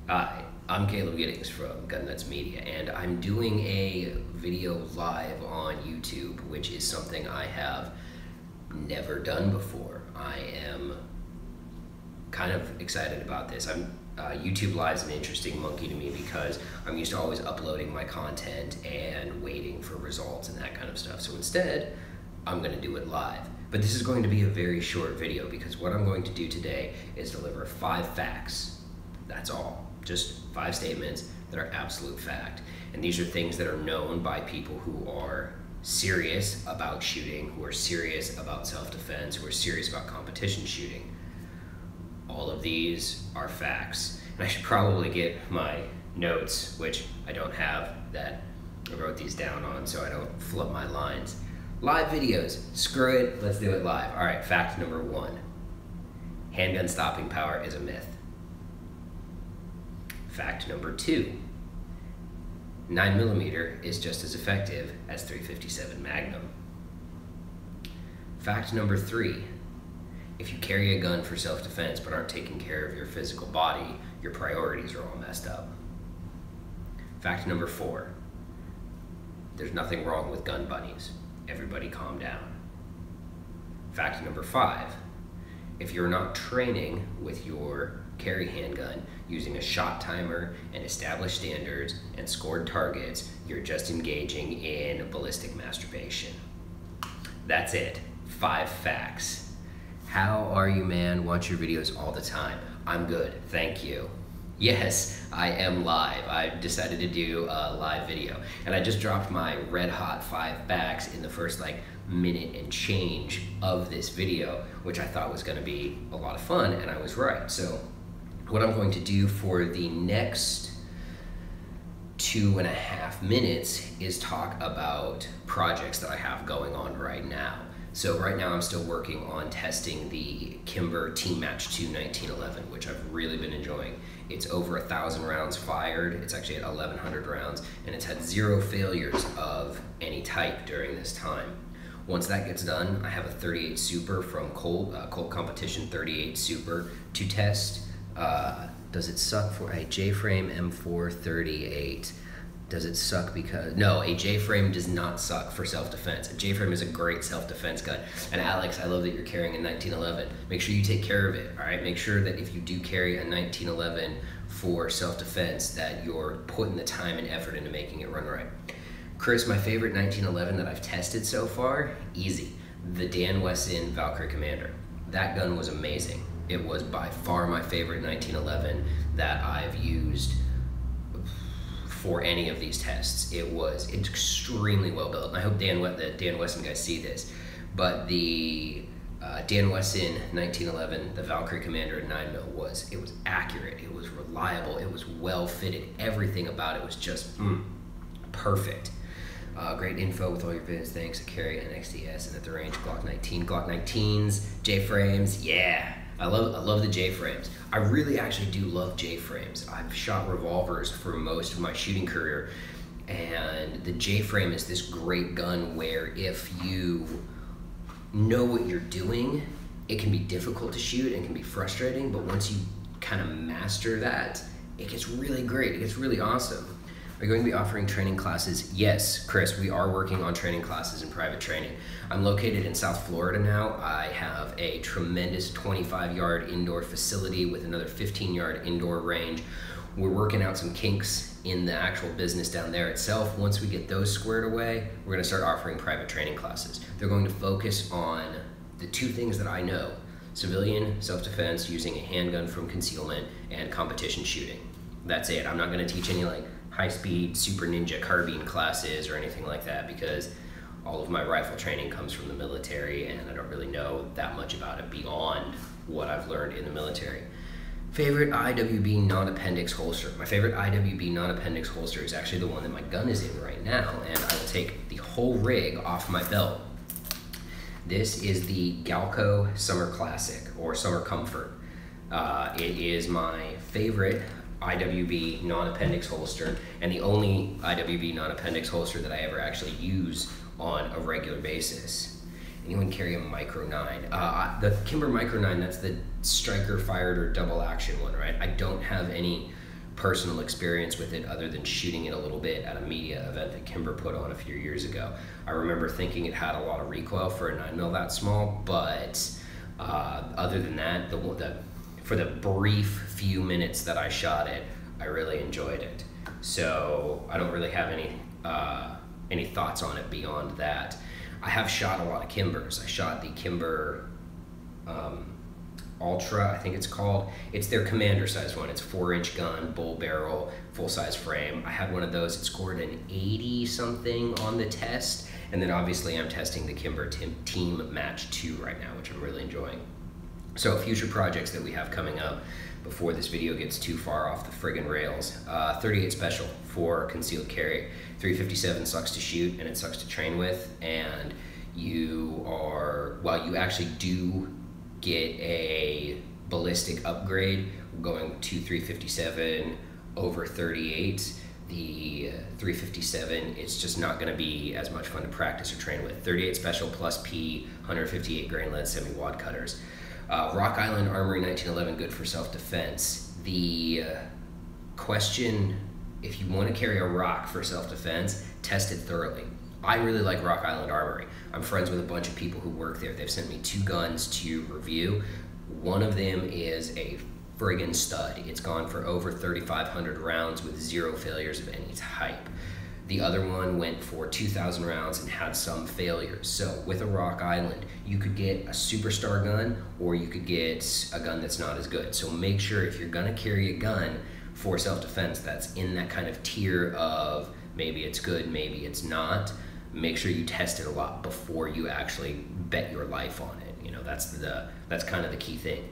Hi, I'm Caleb Giddings from Gun Nuts Media, and I'm doing a video live on YouTube, which is something I have never done before. I am kind of excited about this. YouTube Live is an interesting monkey to me because I'm used to always uploading my content and waiting for results and that kind of stuff. So instead, I'm going to do it live. But this is going to be a very short video because what I'm going to do today is deliver 5 facts. That's all. Just 5 statements that are absolute fact. And these are things that are known by people who are serious about shooting, who are serious about self-defense, who are serious about competition shooting. All of these are facts. And I should probably get my notes, which I don't have, that I wrote these down on so I don't flub my lines. Live videos, screw it, let's do it live. All right, fact number 1. Handgun stopping power is a myth. Fact number 2. 9mm is just as effective as .357 Magnum. Fact number 3. If you carry a gun for self-defense but aren't taking care of your physical body, your priorities are all messed up. Fact number 4. There's nothing wrong with gun bunnies. Everybody calm down. Fact number 5. If you're not training with your carry handgun using a shot timer and established standards and scored targets, you're just engaging in ballistic masturbation. That's it. 5 facts. How are you, man? Watch your videos all the time. I'm good, thank you. Yes, I am live. I decided to do a live video, and I just dropped my red hot 5 facts in the first minute and change of this video, which I thought was gonna be a lot of fun, and I was right. So what I'm going to do for the next 2.5 minutes is talk about projects that I have going on right now. So right now I'm still working on testing the Kimber Team Match 2 1911, which I've really been enjoying. It's over 1,000 rounds fired. It's actually at 1,100 rounds, and it's had 0 failures of any type during this time. Once that gets done, I have a 38 Super from Colt Competition 38 Super to test. Does it suck for a J-Frame M4 38? Does it suck because, no, a J-Frame does not suck for self-defense. A J-Frame is a great self-defense gun. And Alex, I love that you're carrying a 1911. Make sure you take care of it, all right? Make sure that if you do carry a 1911 for self-defense, that you're putting the time and effort into making it run right. Chris, my favorite 1911 that I've tested so far, easy. The Dan Wesson Valkyrie Commander. That gun was amazing. It was by far my favorite 1911 that I've used for any of these tests. It's extremely well built, and I hope the Dan Wesson guys see this. But the Dan Wesson 1911, the Valkyrie Commander at 9mm was accurate, it was reliable, it was well fitted. Everything about it was just perfect. Great info with all your vids. Thanks. I carry an XDS and at the range Glock 19, Glock 19s, J-frames. Yeah. I love the J-frames. I really actually do love J-frames. I've shot revolvers for most of my shooting career, and the J-frame is this great gun where if you know what you're doing, it can be difficult to shoot and can be frustrating, but once you kind of master that, it gets really great. It gets really awesome. Are you going to be offering training classes? Yes, Chris, we are working on training classes and private training. I'm located in South Florida now. I have a tremendous 25-yard indoor facility with another 15-yard indoor range. We're working out some kinks in the actual business down there itself. Once we get those squared away, we're gonna start offering private training classes. They're going to focus on the 2 things that I know: civilian self-defense using a handgun from concealment and competition shooting. That's it. I'm not gonna teach any high-speed super ninja carbine classes or anything like that, because all of my rifle training comes from the military and I don't really know that much about it beyond what I've learned in the military. Favorite IWB non-appendix holster. My favorite IWB non-appendix holster is actually the one that my gun is in right now, and I will take the whole rig off my belt. This is the Galco Summer Classic, or Summer Comfort. It is my favorite IWB non-appendix holster, and the only IWB non-appendix holster that I ever actually use on a regular basis. Anyone carry a Micro 9? The Kimber Micro 9, that's the striker fired or double action one, right? I don't have any personal experience with it other than shooting it a little bit at a media event that Kimber put on a few years ago. I remember thinking it had a lot of recoil for a 9mm that small, but other than that, for the brief few minutes that I shot it, I really enjoyed it. So I don't really have any thoughts on it beyond that. I have shot a lot of Kimbers. I shot the Kimber Ultra, I think it's called. It's their commander size one. It's 4-inch gun, bull barrel, full size frame. I had one of those. It scored an 80 something on the test. And then obviously I'm testing the Kimber Team Match 2 right now, which I'm really enjoying. So future projects that we have coming up before this video gets too far off the friggin' rails. 38 Special for concealed carry. 357 sucks to shoot and it sucks to train with. And while you actually do get a ballistic upgrade going to 357 over 38, the 357, it's just not going to be as much fun to practice or train with. 38 Special plus P, 158 grain lead semi-wad cutters. Rock Island Armory 1911, good for self-defense. The question, if you want to carry a rock for self-defense, test it thoroughly. I really like Rock Island Armory. I'm friends with a bunch of people who work there. They've sent me 2 guns to review. One of them is a friggin' stud. It's gone for over 3,500 rounds with 0 failures of any type. The other one went for 2,000 rounds and had some failures. So with a Rock Island, you could get a superstar gun or you could get a gun that's not as good. So make sure if you're gonna carry a gun for self-defense that's in that kind of tier of maybe it's good, maybe it's not, make sure you test it a lot before you actually bet your life on it. You know, that's kind of the key thing.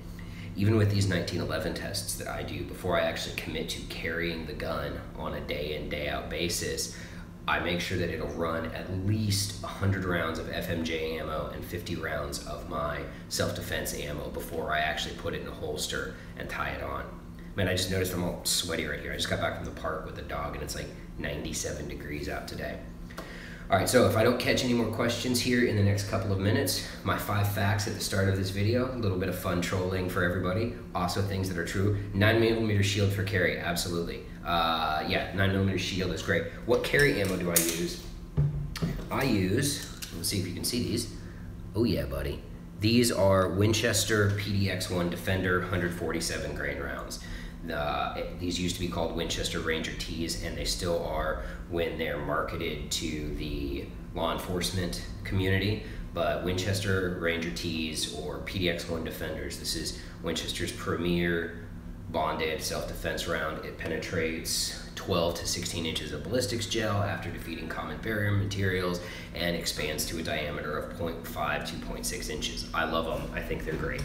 Even with these 1911 tests that I do, before I actually commit to carrying the gun on a day in, day out basis, I make sure that it'll run at least 100 rounds of FMJ ammo and 50 rounds of my self-defense ammo before I actually put it in a holster and tie it on. Man, I just noticed I'm all sweaty right here. I just got back from the park with the dog and it's like 97 degrees out today. All right, so if I don't catch any more questions here in the next couple of minutes, my 5 facts at the start of this video, a little bit of fun trolling for everybody, also things that are true. 9mm shield for carry, absolutely. Yeah, 9mm shield is great. What carry ammo do I use? I use, let's see if you can see these. Oh yeah, buddy. These are Winchester PDX-1 Defender 147 grain rounds. These used to be called Winchester Ranger Ts, and they still are when they're marketed to the law enforcement community. But Winchester Ranger Ts or PDX-1 Defenders, this is Winchester's premier bonded self-defense round. It penetrates 12 to 16 inches of ballistics gel after defeating common barrier materials and expands to a diameter of 0.5 to 0.6 inches. I love them. I think they're great.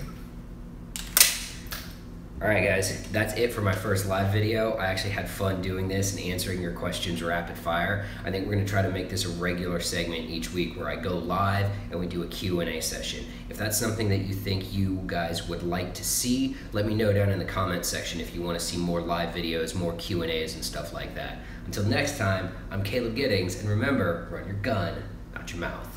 Alright guys, that's it for my first live video. I actually had fun doing this and answering your questions rapid fire. I think we're going to try to make this a regular segment each week where I go live and we do a Q&A session. If that's something that you think you guys would like to see, let me know down in the comment section if you want to see more live videos, more Q&As and stuff like that. Until next time, I'm Caleb Giddings, and remember, run your gun, not your mouth.